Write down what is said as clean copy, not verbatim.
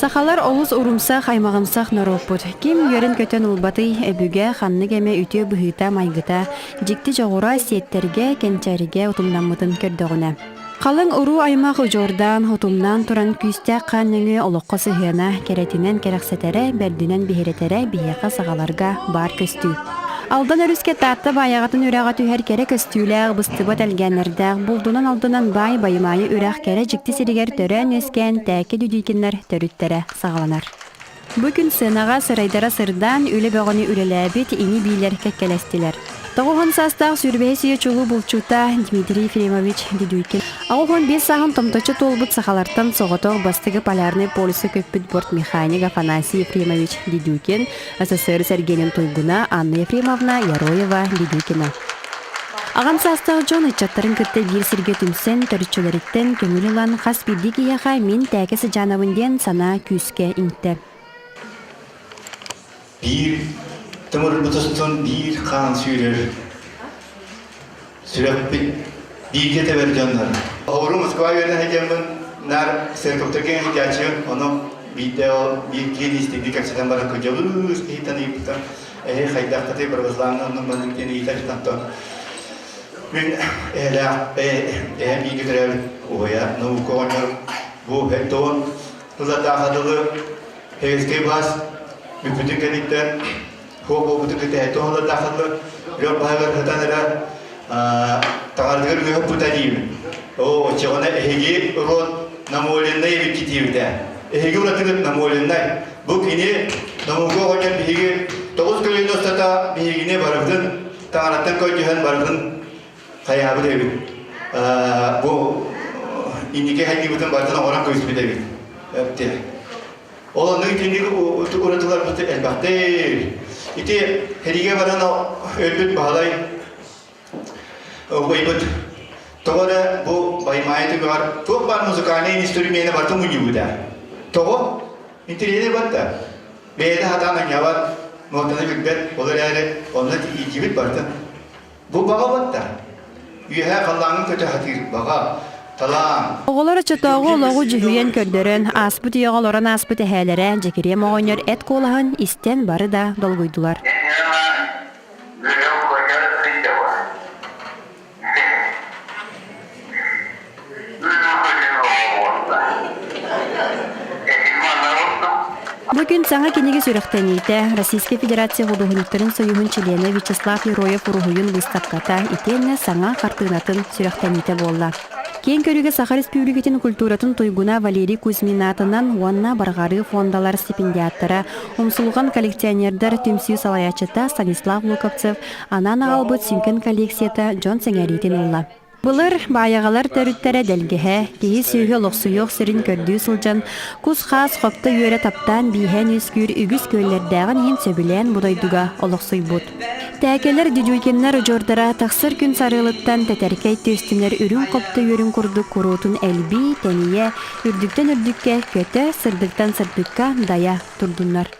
Сахалар олус урумсах аймагымсах нароппут. Ким йөрен көтөн улбатый эбүгэ ханны геме үтө быһыта майгыта, жикти жогура сиеттерге кенчәриге утумнаммытын көрдөгүнә. Қалың уру аймак жордан утумнан туран күстә канныңы олоққа сыһыана керетинен керексетере бердинен биһиретере бияка сагаларга бар көстү. Алдан өрүскә татта баягатын үрәгә түһәр кере көстүләр быстыбат әлгәннәрдә булдунан алдынан бай баймайы үрәк кере җикти сиригәр төрән өскән тәке дүдикеннәр төрүттере сагаланар. Бүген сынага сырайдара сырдан үле бөгөне үрәләбит ини билер кәккәләстиләр. Тогон састаг сүрбәсе чулу булчута Дмитрий Ефремович Дидуйкин. Агын бес сагын томточы толбут сахалартан соготор бастыгы полярный полисы көппүт борт механик Афанасий Ефремович Дидуйкин, СССР Сергеем Туйгуна, Анна Ефремовна Яроева Дидуйкина. Аган састаг жон ичаттарын кытты бир сирге түмсен төрүчөлөрүттен көңүлүлан хас бидик ияха мин тәкеси жанабынден сана күскә интте. Тымыр бұтыстың бір қан сүйрер. Сүрекпі бірге тәбір жандар. Оғыру Москва өрін әкемін нар сәркөптірген әкәчі, оны бір кен істегді кәксіден бары көжеліз кейтан епті. Қайдақтаты бір ғызлаңның мәзіктен етәждақтан. Мен бірге түрәл оя, науқа ойнар, бұл әттоғын, ұзаттағадығы, әгізге бас, мүпіді кәнеттен, Хобо буду кете то хола дахадлы рёб багар хатанера тагардыр гөп бутадим. О чогона эги род намолендай викитивде. Эги уратыгы намолендай. Бу кини намуго гонен биги 9 километрда бигине барыбдын тагараттан көжөн барыбдын каябы деби. Бу иниге хайди бутун бартына оран көйсүбеди. Эпте. Олонун киниги уратылар буту элбакте Ити хериге баран өлбүт баалай ойбут. Тогора бу баймайты бар. Çok бар музыкальный инструмент бар тому не буде. Того интерьере батта. Бейде хатана яват нотаны билбет олар яре онда ижибит барта. Бу бага батта. Үйе каллаңын көтө хатыр бага. Оғылар чатағы олығы жүхүйен көрдерін, аспыт еғалоран аспыт әхәлері жекере мағайнер әт қолағын істен бары да долғойдылар. Бүгін саңа кенеге сүріқтәнейті Российская Федерация Художниктарын союғын члены Вячеслав Яроев ұруғыйын выставката итенне саңа қартынатын сүріқтәнейті болла. Кен көрігі Саха Республикатын культуратын Туйгуна Валерий Кузьминатынан уанна барғары фондалар стипендиаттары умсулған коллекционердар түмсүй салаячыта Станислав Луковцев, анан ағалбыт сүйкен коллекцията Джон Сеңәритин олла. Бұлыр баяғалар төріттері дәлгіхе, кейі сүйгі лоқсуйоқ сірін көрді сылжан, күз қас қопты үйері таптан бейхен үскүр үгіз көллердәғын ен сөбілен бұдайдуға олықсуй бұд. Тәкелер дүдүйкенлер жордара тақсыр күн сарылыттан тәтәркей төстінер үрін қопты өрін күрдік күрутын әлбей, тәние, үрдіктен үрдікке, көті, сырдықтан сырдыққа дая тұрдынлар.